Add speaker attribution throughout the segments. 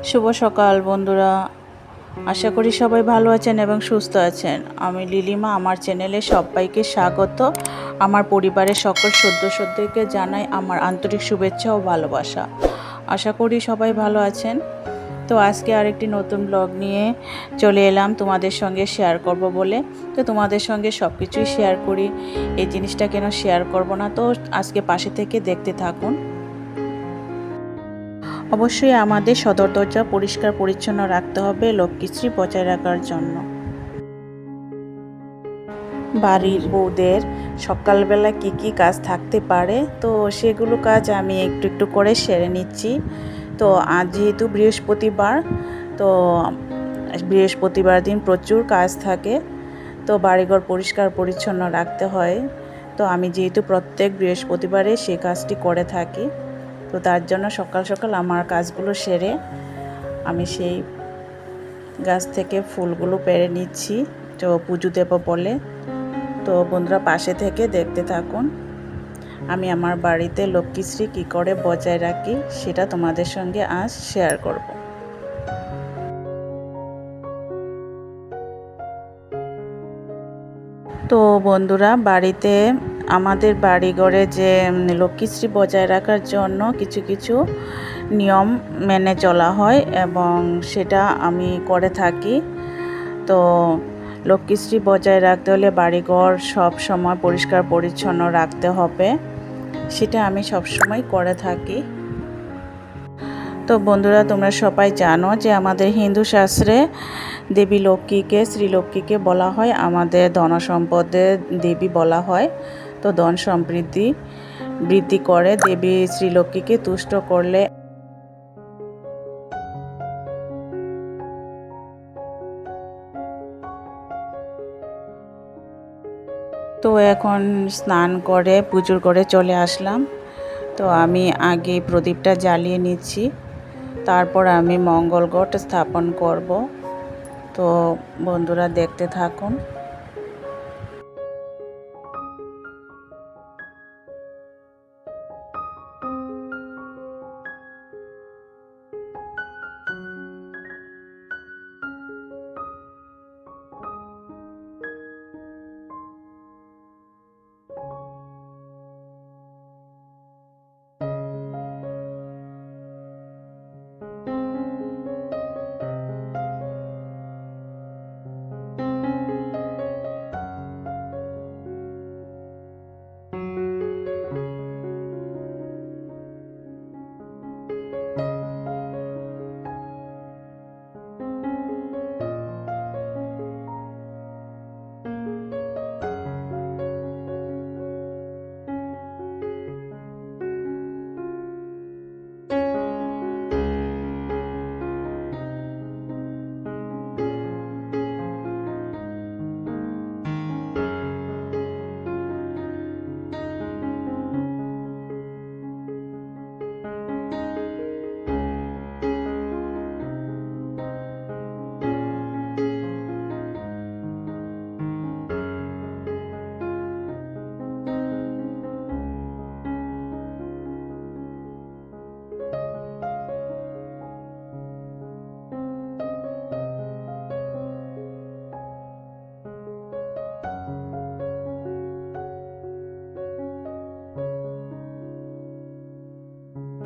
Speaker 1: শুভ সকাল বন্ধুরা, আশা করি সবাই ভালো আছেন এবং সুস্থ আছেন। আমি লিলিমা, আমার চ্যানেলে সবাইকে স্বাগত। আমার পরিবারের সকল সদস্যদেরকে জানাই আমার আন্তরিক শুভেচ্ছা ও ভালোবাসা। আশা করি সবাই ভালো আছেন। তো আজকে আরেকটি নতুন ব্লগ নিয়ে চলে এলাম তোমাদের সঙ্গে শেয়ার করব বলে। তো তোমাদের সঙ্গে সব কিছুই শেয়ার করি, এই জিনিসটা কেন শেয়ার করব না? তো আজকে পাশে থেকে দেখতে থাকুন। অবশ্যই আমাদের সদর দরজা পরিষ্কার পরিচ্ছন্ন রাখতে হবে লক্ষ্মীশ্রী বজায় রাখার জন্য। বাড়ির বউদের সকালবেলা কি কি কাজ থাকতে পারে, তো সেগুলো কাজ আমি একটু একটু করে সেরে নিচ্ছি। তো আজ যেহেতু বৃহস্পতিবার, তো বৃহস্পতিবার দিন প্রচুর কাজ থাকে, তো বাড়িঘর পরিষ্কার পরিচ্ছন্ন রাখতে হয়। তো আমি যেহেতু প্রত্যেক বৃহস্পতিবারে সেই কাজটি করে থাকি, তো তার জন্য সকাল সকাল আমার কাজগুলো সেরে আমি সেই গাছ থেকে ফুলগুলো পেড়ে নিচ্ছি, তো পুজো দেব বলে। তো বন্ধুরা পাশে থেকে দেখতে থাকুন। আমি আমার বাড়িতে লক্ষ্মীশ্রী কী করে বজায় রাখি সেটা তোমাদের সঙ্গে আজ শেয়ার করব। তো বন্ধুরা, বাড়িতে আমাদের বাড়িঘরে যে লক্ষ্মীশ্রী বজায় রাখার জন্য কিছু কিছু নিয়ম মেনে চলা হয় এবং সেটা আমি করে থাকি। তো লক্ষ্মীশ্রী বজায় রাখতে হলে বাড়িঘর সব সময় পরিষ্কার পরিচ্ছন্ন রাখতে হবে, সেটা আমি সব সময় করে থাকি। তো বন্ধুরা, তোমরা সবাই জানো যে আমাদের হিন্দু শাস্ত্রে দেবী লক্ষ্মীকে, শ্রীলক্ষ্মীকে বলা হয় আমাদের ধন সম্পদের দেবী বলা হয়। তো ধন সমৃদ্ধি বৃদ্ধি করে দেবী শ্রীলক্ষ্মীকে তুষ্ট করলে। তো এখন স্নান করে পুজো করে চলে আসলাম। তো আমি আগে প্রদীপটা জ্বালিয়ে নিচ্ছি, তারপর আমি মঙ্গল ঘট স্থাপন করব। তো বন্ধুরা দেখতে থাকুন।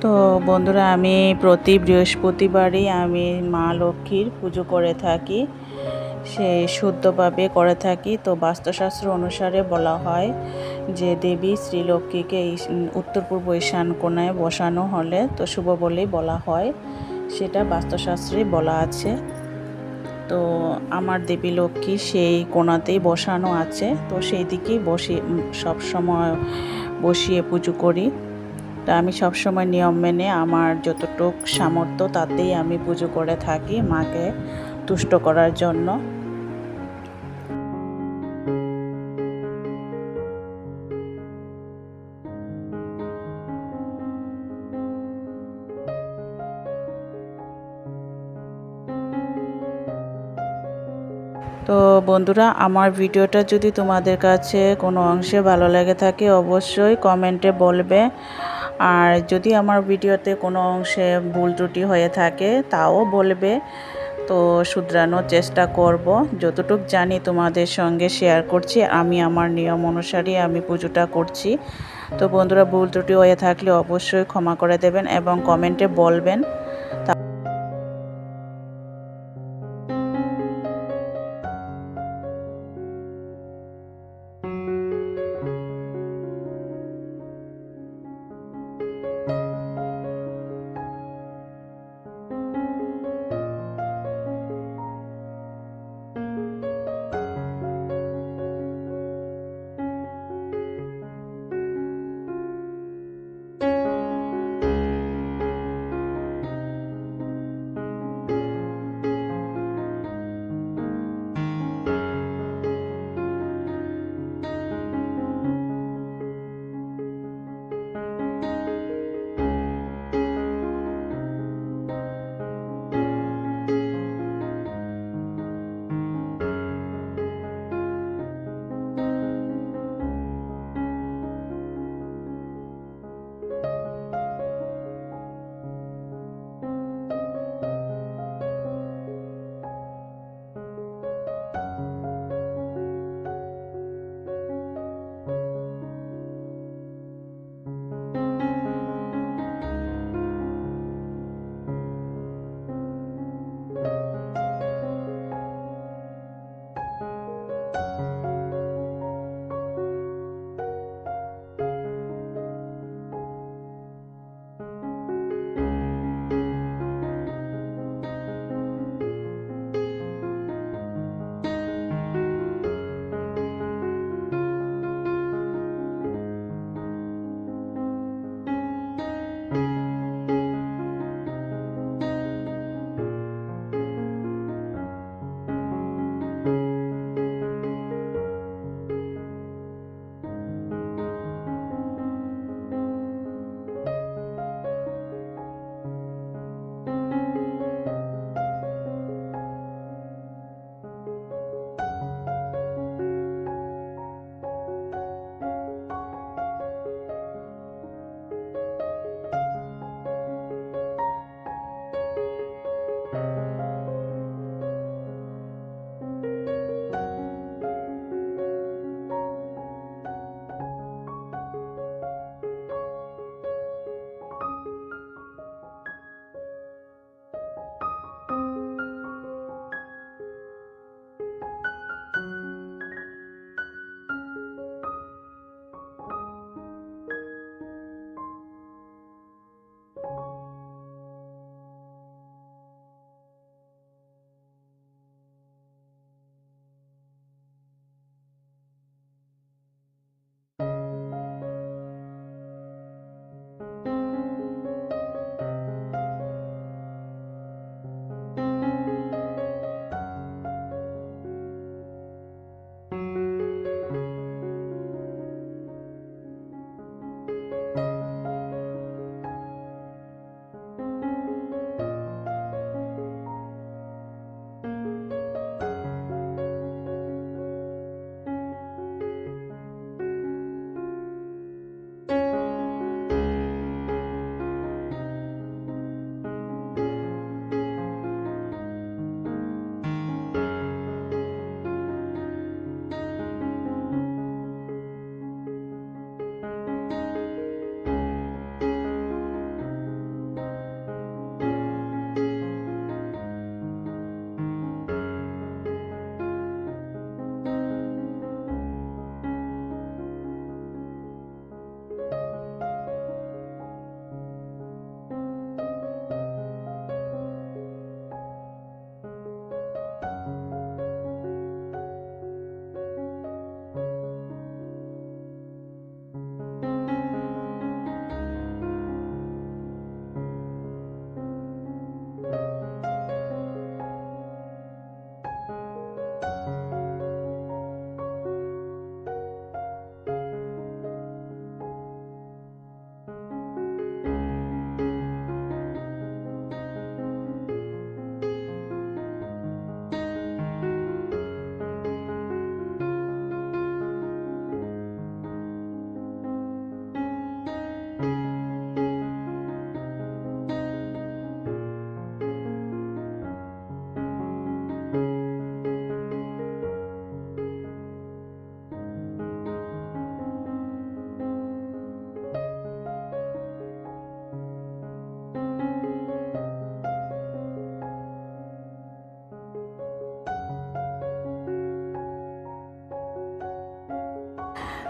Speaker 1: তো বন্ধুরা, আমি প্রতি বৃহস্পতিবারই আমি মা লক্ষ্মীর পুজো করে থাকি, সে শুদ্ধভাবে করে থাকি। তো বাস্তুশাস্ত্র অনুসারে বলা হয় যে দেবী শ্রীলক্ষ্মীকে উত্তর পূর্ব ঈশান কোণায় বসানো হলে তো শুভ বলেই বলা হয়, সেটা বাস্তুশাস্ত্রে বলা আছে। তো আমার দেবী লক্ষ্মী সেই কোণাতেই বসানো আছে, তো সেই দিকেই সবসময় বসিয়ে পুজো করি। তো আমি সবসময় নিয়ম মেনে আমার যতটুক সামর্থ্য তাতেই আমি পুজো করে থাকি মাকে তুষ্ট করার জন্য। তো বন্ধুরা, আমার ভিডিওটা যদি তোমাদের কাছে কোনো অংশে ভালো লেগে থাকে অবশ্যই কমেন্টে বলবে আর যদি আমার ভিডিওতে কোনো অংশে ভুল ত্রুটি হয়ে থাকে তাও বলবে, তো শুধরানোর চেষ্টা করব। যতটুক জানি তোমাদের সঙ্গে শেয়ার করছি। আমি আমার নিয়ম অনুসারে আমি পুজোটা করছি। তো বন্ধুরা, ভুল ত্রুটি হয়ে থাকলে অবশ্যই ক্ষমা করে দেবেন এবং কমেন্টে বলবেন।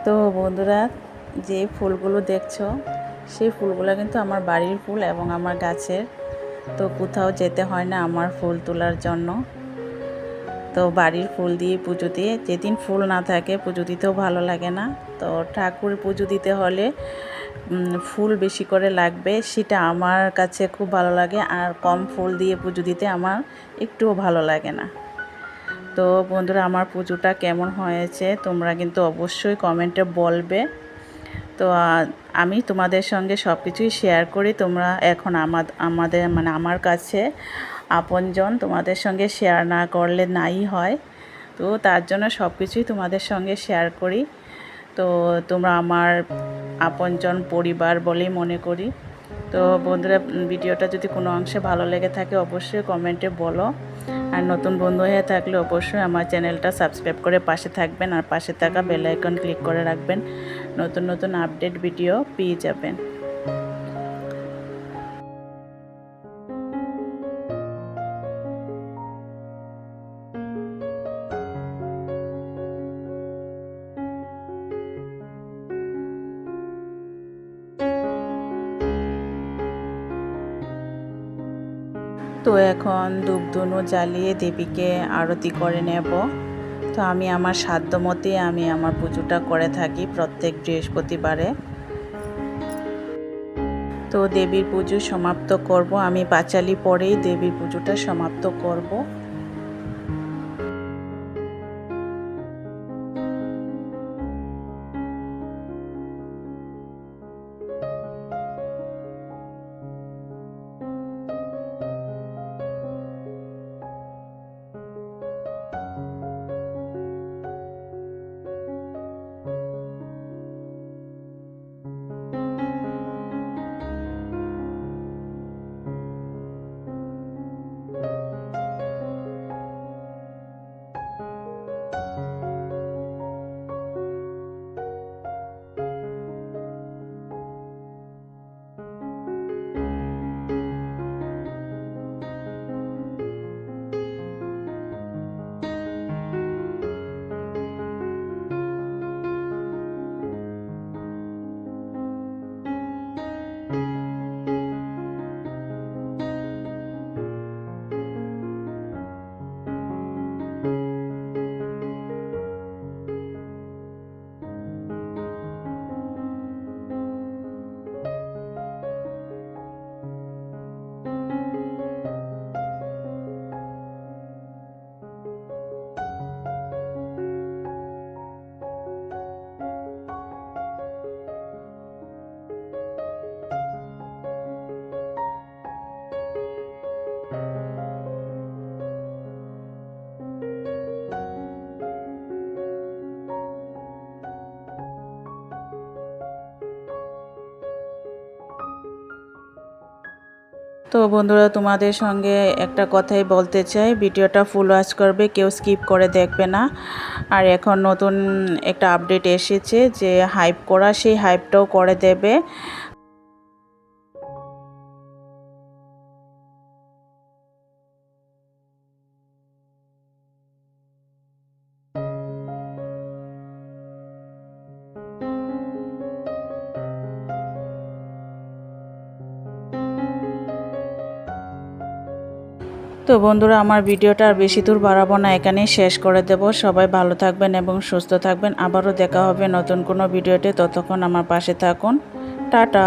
Speaker 1: তো বন্ধুরা, যে ফুলগুলো দেখছো সেই ফুলগুলো কিন্তু আমার বাড়ির ফুল এবং আমার গাছের। তো কোথাও যেতে হয় না আমার ফুল তোলার জন্য। তো বাড়ির ফুল দিয়ে পুজো দিয়ে, যেদিন ফুল না থাকে পুজো দিতেও ভালো লাগে না। তো ঠাকুর পুজো দিতে হলে ফুল বেশি করে লাগবে, সেটা আমার কাছে খুব ভালো লাগে। আর কম ফুল দিয়ে পুজো দিতে আমার একটুও ভালো লাগে না। তো বন্ধুরা, আমার পুজোটা কেমন হয়েছে তোমরা কিন্তু অবশ্যই কমেন্টে বলবে। তো আমি তোমাদের সঙ্গে সব কিছুই শেয়ার করি। তোমরা এখন আমাদের মানে আমার কাছে আপনজন, তোমাদের সঙ্গে শেয়ার না করলে নাই হয়। তো তার জন্য সব কিছুই তোমাদের সঙ্গে শেয়ার করি। তো তোমরা আমার আপনজন পরিবার বলেই মনে করি। তো বন্ধুরা, ভিডিওটা যদি কোনো অংশে ভালো লেগে থাকে অবশ্যই কমেন্টে বলো। আর নতুন বন্ধু হয়ে থাকলে অবশ্যই আমার চ্যানেলটা সাবস্ক্রাইব করে পাশে থাকবেন, আর পাশে থাকা বেল আইকন ক্লিক করে রাখবেন। নতুন নতুন আপডেট ভিডিও পেয়ে যাবেন। তো এখন ধূপধুনো জ্বালিয়ে দেবীকে আরতি করে নেব। তো আমি আমার সাধ্য মতে আমি আমার পুজোটা করে থাকি প্রত্যেক বৃহস্পতিবারে। তো দেবীর পুজো সমাপ্ত করব, আমি পাঁচালি পরেই দেবীর পুজোটা সমাপ্ত করব। তো বন্ধুরা, তোমাদের সঙ্গে একটা কথাই বলতে চাই, ভিডিওটা ফুল ওয়াচ করবে, কেউ স্কিপ করে দেখবে না। আর এখন নতুন একটা আপডেট এসেছে যে হাইপ করা, সেই হাইপটাও করে দেবে। তো বন্ধুরা, আমার ভিডিওটা আর বেশি দূর বাড়াবো না, এখানেই শেষ করে দেব। সবাই ভালো থাকবেন এবং সুস্থ থাকবেন। আবারও দেখা হবে নতুন কোনো ভিডিওতে। ততক্ষণ আমার পাশে থাকুন। টাটা।